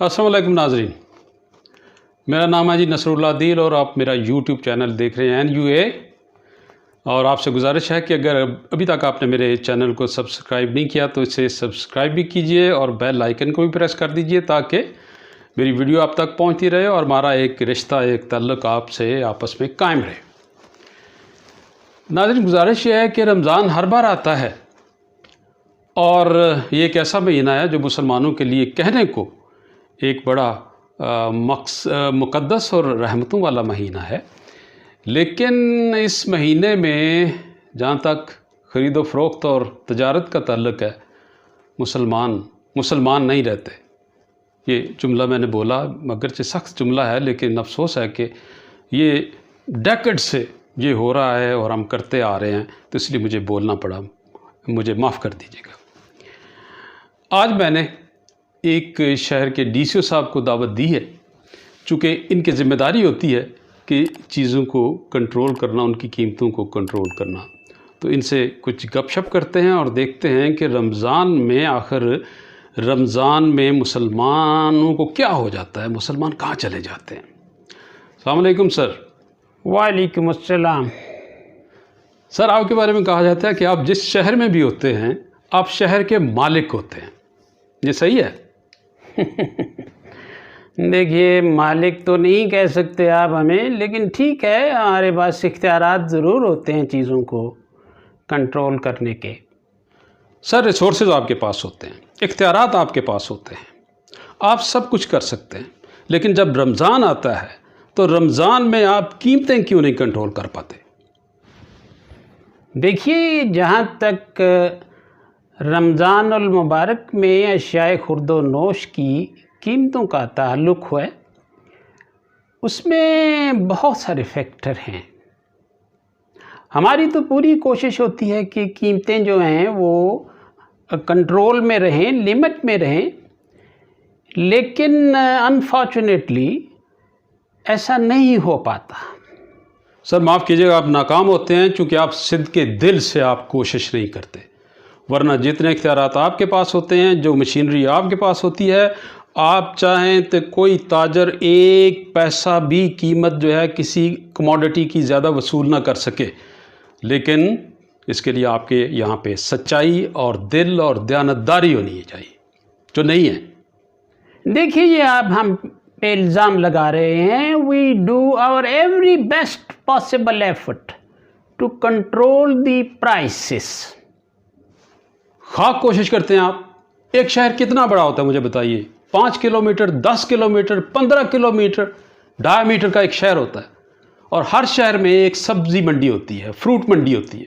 अस्सलाम वालेकुम नाजरीन, मेरा नाम है जी नसरुल्लाह दिल और आप मेरा यूट्यूब चैनल देख रहे हैं NUA। और आपसे गुजारिश है कि अगर अभी तक आपने मेरे चैनल को सब्सक्राइब नहीं किया तो इसे सब्सक्राइब भी कीजिए और बेल आइकन को भी प्रेस कर दीजिए ताकि मेरी वीडियो आप तक पहुंचती रहे और हमारा एक रिश्ता, एक ताल्लुक़ आपसे आपस में कायम रहे। नाज़रीन, गुजारिश ये है कि रमज़ान हर बार आता है और ये एक ऐसा महीना है जो मुसलमानों के लिए कहने को एक बड़ा मुक़द्दस और रहमतों वाला महीना है, लेकिन इस महीने में जहाँ तक ख़रीद व फ़रोख्त और तजारत का ताल्लुक़ है, मुसलमान नहीं रहते। ये जुमला मैंने बोला, अगरचे सख्त जुमला है, लेकिन अफसोस है कि ये डेकेड से ये हो रहा है और हम करते आ रहे हैं, तो इसलिए मुझे बोलना पड़ा, मुझे माफ़ कर दीजिएगा। आज मैंने एक शहर के DCO साहब को दावत दी है, चूँकि इनकी ज़िम्मेदारी होती है कि चीज़ों को कंट्रोल करना, उनकी कीमतों को कंट्रोल करना। तो इनसे कुछ गपशप करते हैं और देखते हैं कि रमज़ान में आखिर रमज़ान में मुसलमानों को क्या हो जाता है, मुसलमान कहाँ चले जाते हैं। अस्सलाम वालेकुम सर। वालेकुम अस्सलाम। सर, आपके बारे में कहा जाता है कि आप जिस शहर में भी होते हैं आप शहर के मालिक होते हैं, ये सही है? देखिए, मालिक तो नहीं कह सकते आप हमें, लेकिन ठीक है, हमारे पास इख्तियारात ज़रूर होते हैं चीज़ों को कंट्रोल करने के। सर, रिसोर्सेज आपके पास होते हैं, इख्तियारात आपके पास होते हैं, आप सब कुछ कर सकते हैं, लेकिन जब रमज़ान आता है तो रमज़ान में आप कीमतें क्यों नहीं कंट्रोल कर पाते? देखिए, जहाँ तक रमज़ानुल मुबारक में अशियाए खुर्दो नोश की कीमतों का ताल्लुक़ है, उसमें बहुत सारे फैक्टर हैं। हमारी तो पूरी कोशिश होती है कि कीमतें जो हैं वो कंट्रोल में रहें, लिमिट में रहें, लेकिन अनफॉर्चुनेटली ऐसा नहीं हो पाता। सर, माफ़ कीजिएगा, आप नाकाम होते हैं क्योंकि आप सिद्ध के दिल से आप कोशिश नहीं करते, वरना जितने इख्तियारात आपके पास होते हैं, जो मशीनरी आपके पास होती है, आप चाहें तो कोई ताजर एक पैसा भी कीमत जो है किसी कमोडिटी की ज़्यादा वसूल ना कर सके, लेकिन इसके लिए आपके यहाँ पे सच्चाई और दिल और दयानतदारी होनी चाहिए, जो नहीं है। देखिए, ये आप हम पे इल्ज़ाम लगा रहे हैं। We do our every best possible effort to control the prices. खाक कोशिश करते हैं आप। एक शहर कितना बड़ा होता है मुझे बताइए? 5 किलोमीटर, 10 किलोमीटर, 15 किलोमीटर डायमीटर का एक शहर होता है, और हर शहर में एक सब्ज़ी मंडी होती है, फ्रूट मंडी होती है,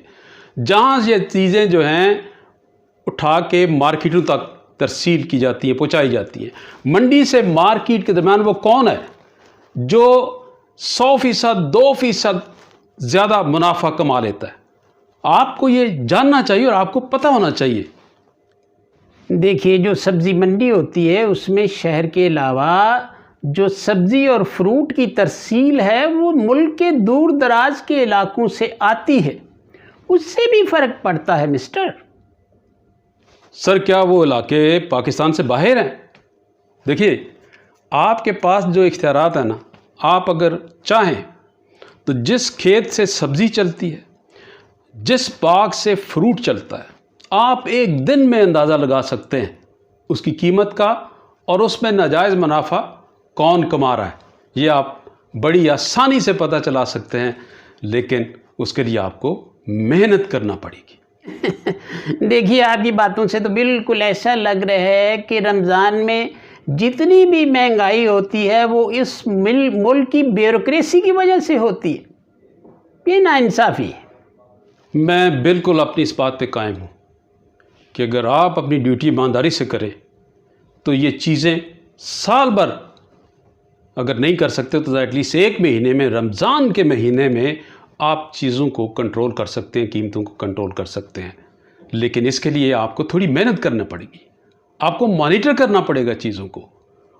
जहाँ ये चीज़ें जो हैं उठा के मार्केटों तक तरसील की जाती हैं, पहुँचाई जाती हैं। मंडी से मार्केट के दरमियान वो कौन है जो 100%, 2% ज़्यादा मुनाफा कमा लेता है? आपको ये जानना चाहिए और आपको पता होना चाहिए। देखिए, जो सब्ज़ी मंडी होती है उसमें शहर के अलावा जो सब्ज़ी और फ्रूट की तरसील है वो मुल्क के दूर दराज के इलाकों से आती है, उससे भी फ़र्क पड़ता है मिस्टर। सर, क्या वो इलाके पाकिस्तान से बाहर हैं? देखिए, आपके पास जो इख्तियारात है ना, आप अगर चाहें तो जिस खेत से सब्ज़ी चलती है, जिस बाग से फ्रूट चलता है, आप एक दिन में अंदाज़ा लगा सकते हैं उसकी कीमत का और उसमें नाजायज़ मुनाफा कौन कमा रहा है। ये आप बड़ी आसानी से पता चला सकते हैं, लेकिन उसके लिए आपको मेहनत करना पड़ेगी। देखिए, आपकी बातों से तो बिल्कुल ऐसा लग रहा है कि रमज़ान में जितनी भी महंगाई होती है वो इस मुल्क की ब्यूरोक्रेसी की वजह से होती है। ये नाइंसाफ़ी है। मैं बिल्कुल अपनी इस बात पे कायम हूँ कि अगर आप अपनी ड्यूटी ईमानदारी से करें तो ये चीज़ें साल भर अगर नहीं कर सकते तो एटलीस्ट एक महीने में, रमज़ान के महीने में आप चीज़ों को कंट्रोल कर सकते हैं, कीमतों को कंट्रोल कर सकते हैं। लेकिन इसके लिए आपको थोड़ी मेहनत करनी पड़ेगी, आपको मॉनिटर करना पड़ेगा चीज़ों को,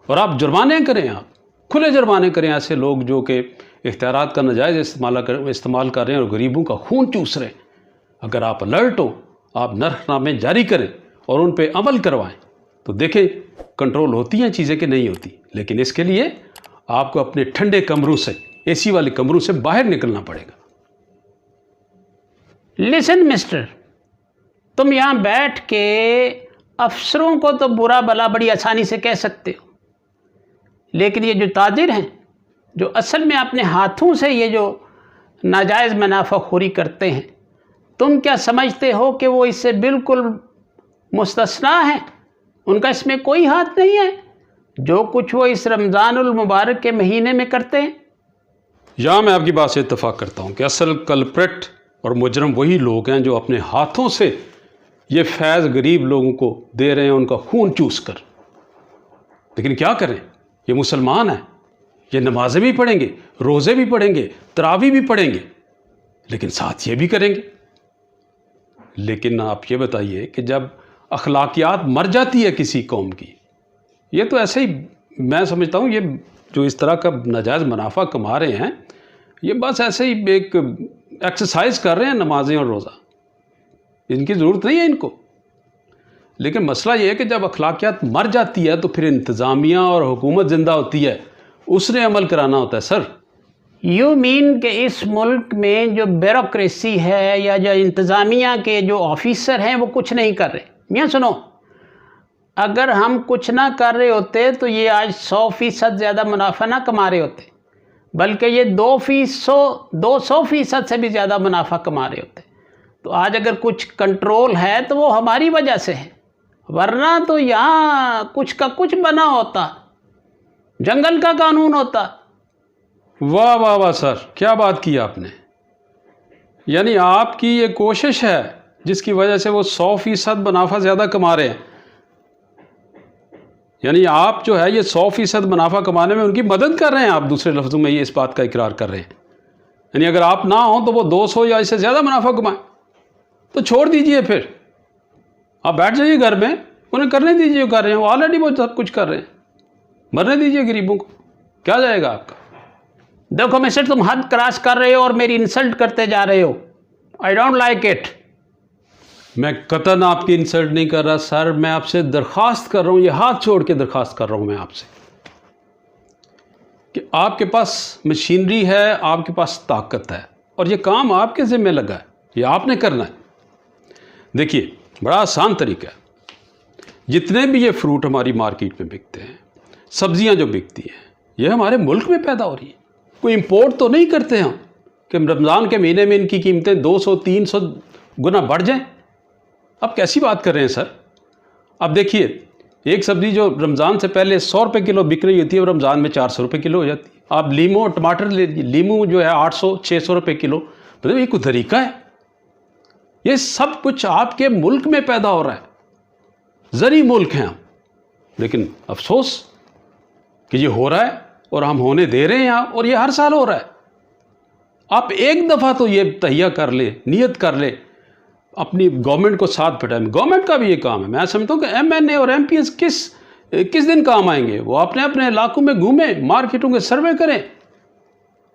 और आप जुर्माने करें, आप खुले जुर्माने करें ऐसे लोग जो कि इख्तियारात का नाजायज़ इस्तेमाल कर रहे हैं और गरीबों का खून चूस रहे हैं। अगर आप अलर्ट हो, आप नर्खनामे जारी करें और उन पर अमल करवाएं, तो देखें कंट्रोल होती हैं चीज़ें कि नहीं होती, लेकिन इसके लिए आपको अपने ठंडे कमरों से, एसी वाले कमरों से बाहर निकलना पड़ेगा। लिसन मिस्टर, तुम यहाँ बैठ के अफसरों को तो बुरा भला बड़ी आसानी से कह सकते हो, लेकिन ये जो ताजिर हैं, जो असल में अपने हाथों से ये जो नाजायज़ मुनाफाखोरी करते हैं, तुम क्या समझते हो कि वो इससे बिल्कुल मुस्तस्ना है? उनका इसमें कोई हाथ नहीं है। जो कुछ वो इस रमज़ानुल मुबारक के महीने में करते हैं। यहाँ मैं आपकी बात से इत्तफाक करता हूँ कि असल कल्प्रेट और मुजरम वही लोग हैं जो अपने हाथों से ये फैज़ गरीब लोगों को दे रहे हैं, उनका खून चूस कर। लेकिन क्या करें, ये मुसलमान हैं, ये नमाज़ें भी पढ़ेंगे, रोज़े भी पढ़ेंगे, तरावी भी पढ़ेंगे, लेकिन साथ ये भी करेंगे। लेकिन आप ये बताइए कि जब अखलाकियात मर जाती है किसी कौम की, ये तो ऐसे ही मैं समझता हूँ, ये जो इस तरह का नाजायज़ मुनाफा कमा रहे हैं, ये बस ऐसे ही एक एक्सरसाइज कर रहे हैं नमाजें और रोज़ा, इनकी ज़रूरत नहीं है इनको। लेकिन मसला ये है कि जब अखलाकियात मर जाती है तो फिर इंतज़ामिया और हुकूमत ज़िंदा होती है, उसने अमल कराना होता है। सर, यू मीन कि इस मुल्क में जो ब्यूरोक्रेसी है या जो इंतज़ामिया के जो ऑफिसर हैं वो कुछ नहीं कर रहे? मियाँ सुनो, अगर हम कुछ ना कर रहे होते तो ये आज 100% ज़्यादा मुनाफा ना कमा रहे होते, बल्कि ये 200% से भी ज़्यादा मुनाफा कमा रहे होते। तो आज अगर कुछ कंट्रोल है तो वो हमारी वजह से है, वरना तो यहाँ कुछ का कुछ बना होता, जंगल का कानून होता। वाह वाह वाह सर, क्या बात की आपने। यानी आपकी ये कोशिश है जिसकी वजह से वो 100% मुनाफा ज़्यादा कमा रहे हैं। यानी आप जो है ये 100% मुनाफा कमाने में उनकी मदद कर रहे हैं। आप दूसरे लफ्ज़ों में ये इस बात का इकरार कर रहे हैं। यानी अगर आप ना हो तो वो 200 या इससे ज़्यादा मुनाफा कमाएं, तो छोड़ दीजिए, फिर आप बैठ जाइए घर में, उन्हें करने दीजिए, कर रहे हैं वो ऑलरेडी, वो सब कुछ कर रहे हैं, मरने दीजिए गरीबों को, क्या जाएगा आपका। देखो मिस्टर, तुम हद क्रॉस कर रहे हो और मेरी इंसल्ट करते जा रहे हो। I don't like it. मैं कतन आपकी इंसल्ट नहीं कर रहा सर, मैं आपसे दरख्वास्त कर रहा हूँ, ये हाथ छोड़ के दरख्वास्त कर रहा हूँ मैं आपसे कि आपके पास मशीनरी है, आपके पास ताकत है, और ये काम आपके ज़िम्मे लगा है, ये आपने करना है। देखिए, बड़ा आसान तरीका है। जितने भी ये फ्रूट हमारी मार्केट में बिकते हैं, सब्जियां जो बिकती हैं, ये हमारे मुल्क में पैदा हो रही है। कोई इंपोर्ट तो नहीं करते हम कि रमज़ान के महीने में इनकी कीमतें 200-300 गुना बढ़ जाएं। अब कैसी बात कर रहे हैं सर। अब देखिए, एक सब्ज़ी जो रमज़ान से पहले 100 रुपये किलो बिक रही होती है, वो रमज़ान में 400 रुपये किलो हो जाती है। आप लीमू और टमाटर ले लीजिए, लीमू जो है 800-600 रुपये किलो। मतलब ये कोई तरीका है? ये सब कुछ आपके मुल्क में पैदा हो रहा है। ज़री मुल्क हैं हम, लेकिन अफसोस कि ये हो रहा है और हम होने दे रहे हैं यहाँ, और ये हर साल हो रहा है। आप एक दफ़ा तो ये तहिया कर ले, नियत कर ले, अपनी गवर्नमेंट को साथ बैठाएं। गवर्नमेंट का भी ये काम है। मैं समझता हूँ कि MNA और MPs किस दिन काम आएंगे? वो अपने अपने इलाकों में घूमें, मार्केटों के सर्वे करें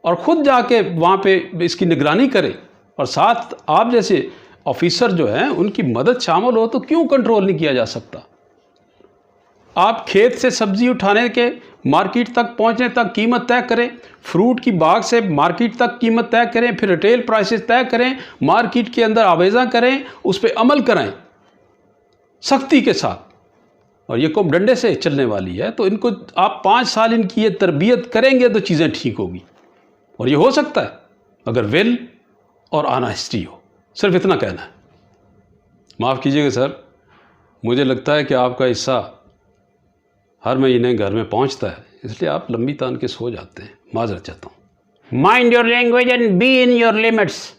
और ख़ुद जाके वहाँ पे इसकी निगरानी करें, और साथ आप जैसे ऑफिसर जो हैं उनकी मदद शामिल हो। तो क्यों कंट्रोल नहीं किया जा सकता? आप खेत से सब्ज़ी उठाने के मार्केट तक पहुंचने तक कीमत तय करें, फ्रूट की बाग से मार्केट तक कीमत तय करें, फिर रिटेल प्राइसेस तय करें, मार्केट के अंदर आवेज़ा करें, उस पर अमल कराएं सख्ती के साथ। और ये कौम डंडे से चलने वाली है, तो इनको आप 5 साल इनकी ये तरबियत करेंगे तो चीज़ें ठीक होगी। और ये हो सकता है अगर विल और ऑनेस्टी हो। सिर्फ इतना कहना है। माफ़ कीजिएगा सर, मुझे लगता है कि आपका हिस्सा हर महीने घर में पहुंचता है, इसलिए आप लंबी तान के सो जाते हैं। माजरत चाहता हूँ। Mind your language and be in your limits.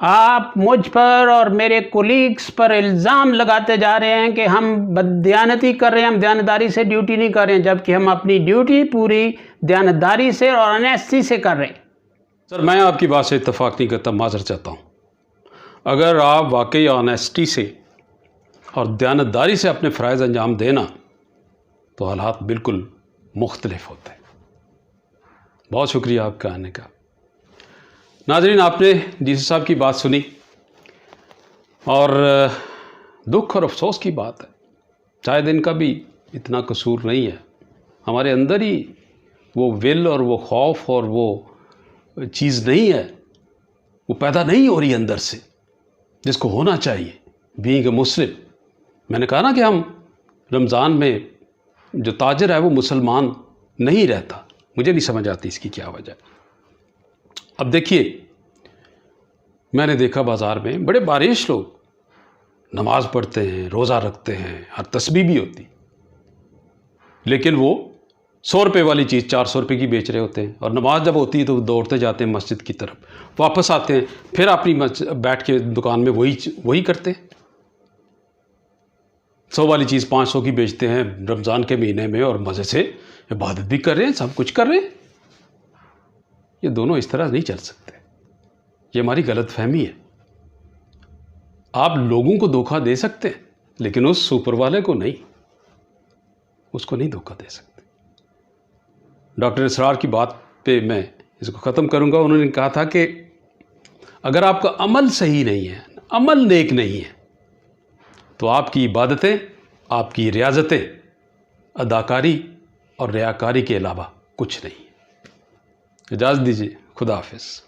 आप मुझ पर और मेरे कोलीग्स पर इल्ज़ाम लगाते जा रहे हैं कि हम बददियानती कर रहे हैं, हम दयानतदारी से ड्यूटी नहीं कर रहे हैं, जबकि हम अपनी ड्यूटी पूरी दयानतदारी से और ऑनेस्टी से कर रहे हैं। सर, मैं आपकी बात से इत्तफाक नहीं करता, माजरत चाहता हूँ। अगर आप वाकई ऑनेस्टी से और दयानतदारी से अपने फ़राइज़ अंजाम देना, तो हालात बिल्कुल मुख्तलिफ होते हैं। बहुत शुक्रिया आपका आने का। नाज़रीन, आपने डीसी साहब की बात सुनी, और दुख और अफसोस की बात है शायद इनका भी इतना कसूर नहीं है, हमारे अंदर ही वो विल और वो खौफ और वो चीज़ नहीं है, वो पैदा नहीं हो रही अंदर से जिसको होना चाहिए बीइंग ए मुस्लिम। मैंने कहा ना कि हम रमज़ान में जो ताजिर है वो मुसलमान नहीं रहता, मुझे नहीं समझ आती इसकी क्या वजह। अब देखिए, मैंने देखा बाज़ार में बड़े बारिश लोग नमाज़ पढ़ते हैं, रोज़ा रखते हैं, हर तस्बीह भी होती, लेकिन वो 100 रुपये वाली चीज़ 400 रुपये की बेच रहे होते हैं, और नमाज जब होती है तो दौड़ते जाते हैं मस्जिद की तरफ, वापस आते हैं फिर अपनी बैठ के दुकान में वही करते हैं। 100 वाली चीज़ 500 की बेचते हैं रमज़ान के महीने में, और मज़े से इबादत भी कर रहे हैं, सब कुछ कर रहे हैं। ये दोनों इस तरह नहीं चल सकते, ये हमारी गलत फहमी है। आप लोगों को धोखा दे सकते हैं, लेकिन उस सुपर वाले को नहीं, उसको नहीं धोखा दे सकते। डॉक्टर इसरार की बात पे मैं इसको ख़त्म करूंगा। उन्होंने कहा था कि अगर आपका अमल सही नहीं है, अमल नेक नहीं है, तो आपकी इबादतें, आपकी रियाजतें अदाकारी और रियाकारी के अलावा कुछ नहीं है। इजाज़त दीजिए, खुदा हाफिज़।